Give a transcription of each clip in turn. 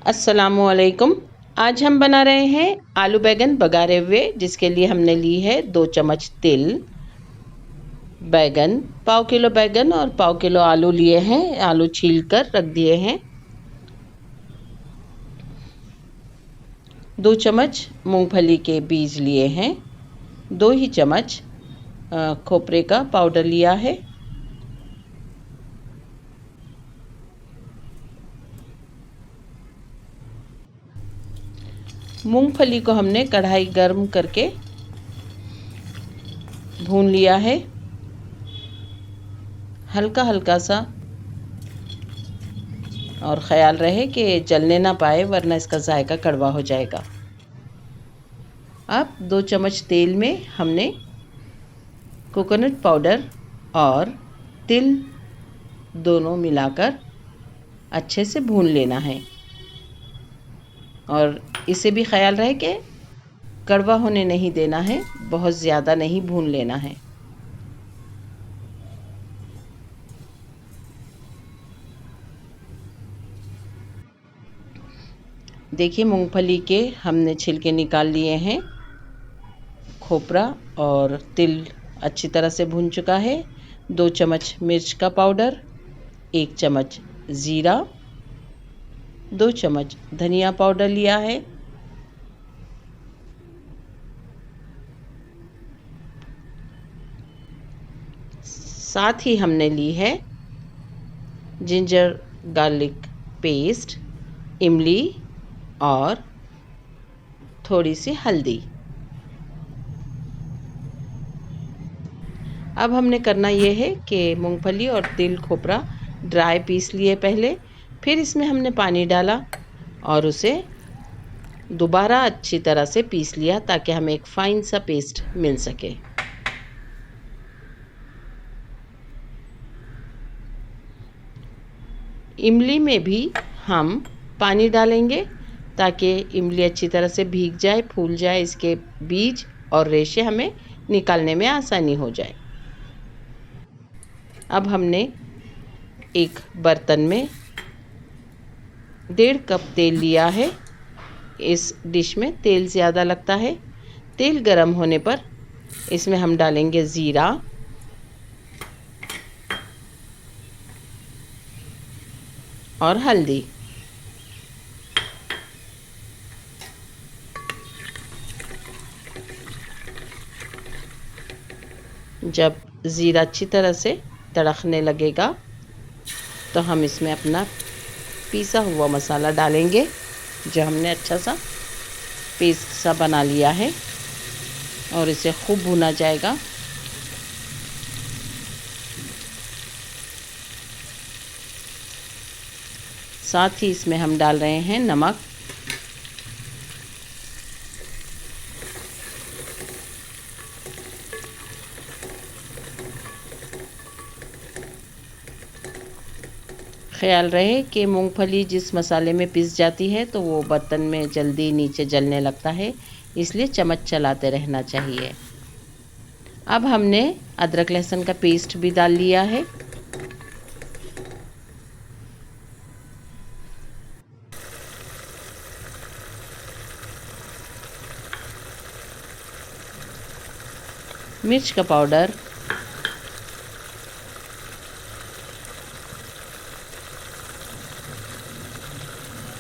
अस्सलामुअलैकुम। आज हम बना रहे हैं आलू बैगन बघारे हुए, जिसके लिए हमने ली है 2 चम्मच तिल, बैगन पाव किलो बैगन और पाव किलो आलू लिए हैं। आलू छील कर रख दिए हैं। 2 चम्मच मूंगफली के बीज लिए हैं। 2 ही चम्मच खोपरे का पाउडर लिया है। मूंगफली को हमने कढ़ाई गर्म करके भून लिया है, हल्का हल्का सा, और ख्याल रहे कि जलने ना पाए वरना इसका जायका कड़वा हो जाएगा। अब 2 चम्मच तेल में हमने कोकोनट पाउडर और तिल दोनों मिलाकर अच्छे से भून लेना है, और इसे भी ख्याल रहे कि कड़वा होने नहीं देना है, बहुत ज़्यादा नहीं भून लेना है। देखिए, मूंगफली के हमने छिलके निकाल लिए हैं। खोपरा और तिल अच्छी तरह से भून चुका है। 2 चम्मच मिर्च का पाउडर, 1 चम्मच ज़ीरा, 2 चम्मच धनिया पाउडर लिया है। साथ ही हमने ली है जिंजर गार्लिक पेस्ट, इमली और थोड़ी सी हल्दी। अब हमने करना ये है कि मूंगफली और तिल खोपरा ड्राई पीस लिए पहले, फिर इसमें हमने पानी डाला और उसे दोबारा अच्छी तरह से पीस लिया ताकि हमें एक फाइन सा पेस्ट मिल सके। इमली में भी हम पानी डालेंगे ताकि इमली अच्छी तरह से भीग जाए, फूल जाए, इसके बीज और रेशे हमें निकालने में आसानी हो जाए। अब हमने एक बर्तन में 1.5 कप तेल लिया है। इस डिश में तेल ज़्यादा लगता है। तेल गरम होने पर इसमें हम डालेंगे ज़ीरा, और हल्दी। जब ज़ीरा अच्छी तरह से तड़कने लगेगा तो हम इसमें अपना पीसा हुआ मसाला डालेंगे, जो हमने अच्छा सा पेस्ट सा बना लिया है, और इसे खूब भुना जाएगा। साथ ही इसमें हम डाल रहे हैं नमक, ख्याल रहे कि मूंगफली जिस मसाले में पिस जाती है तो वो बर्तन में जल्दी नीचे जलने लगता है, इसलिए चम्मच चलाते रहना चाहिए। अब हमने अदरक लहसुन का पेस्ट भी डाल लिया है। मिर्च का पाउडर,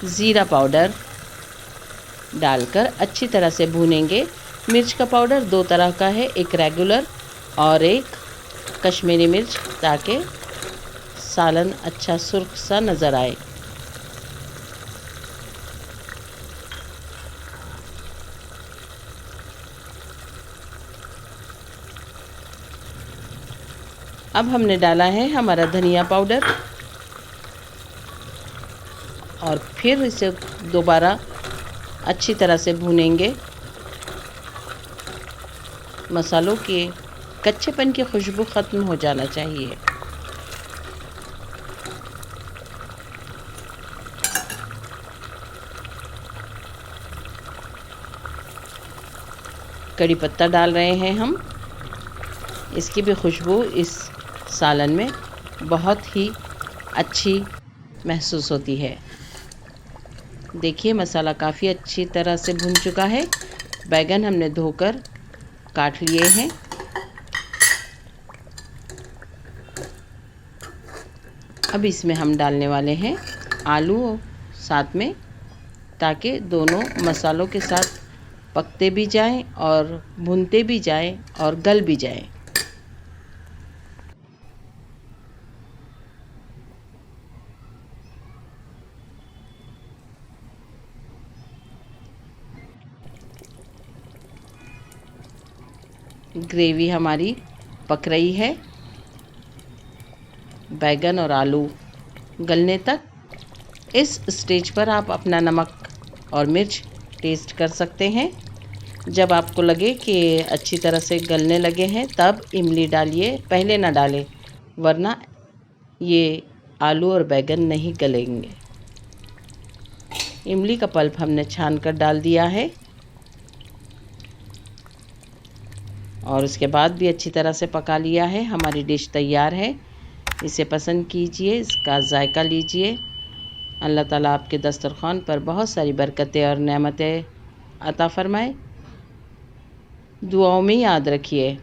ज़ीरा पाउडर डालकर अच्छी तरह से भूनेंगे। मिर्च का पाउडर 2 तरह का है, एक रेगुलर और एक कश्मीरी मिर्च, ताकि सालन अच्छा सुर्ख सा नज़र आए। अब हमने डाला है हमारा धनिया पाउडर, और फिर इसे दोबारा अच्छी तरह से भूनेंगे। मसालों के कच्चेपन की खुशबू ख़त्म हो जाना चाहिए। कड़ी पत्ता डाल रहे हैं हम, इसकी भी खुशबू इस सालन में बहुत ही अच्छी महसूस होती है। देखिए मसाला काफ़ी अच्छी तरह से भुन चुका है। बैगन हमने धोकर काट लिए हैं। अब इसमें हम डालने वाले हैं आलू साथ में, ताकि दोनों मसालों के साथ पकते भी जाएं और भुनते भी जाएं और गल भी जाएं। ग्रेवी हमारी पक रही है। बैगन और आलू गलने तक। इस स्टेज पर आप अपना नमक और मिर्च टेस्ट कर सकते हैं। जब आपको लगे कि अच्छी तरह से गलने लगे हैं तब इमली डालिए, पहले ना डालें वरना ये आलू और बैगन नहीं गलेंगे। इमली का पल्प हमने छान कर डाल दिया है और उसके बाद भी अच्छी तरह से पका लिया है। हमारी डिश तैयार है। इसे पसंद कीजिए, इसका जायका लीजिए। अल्लाह ताला आपके दस्तरख़्वान पर बहुत सारी बरकतें और नेमतें अता फ़रमाए। दुआओं में याद रखिए।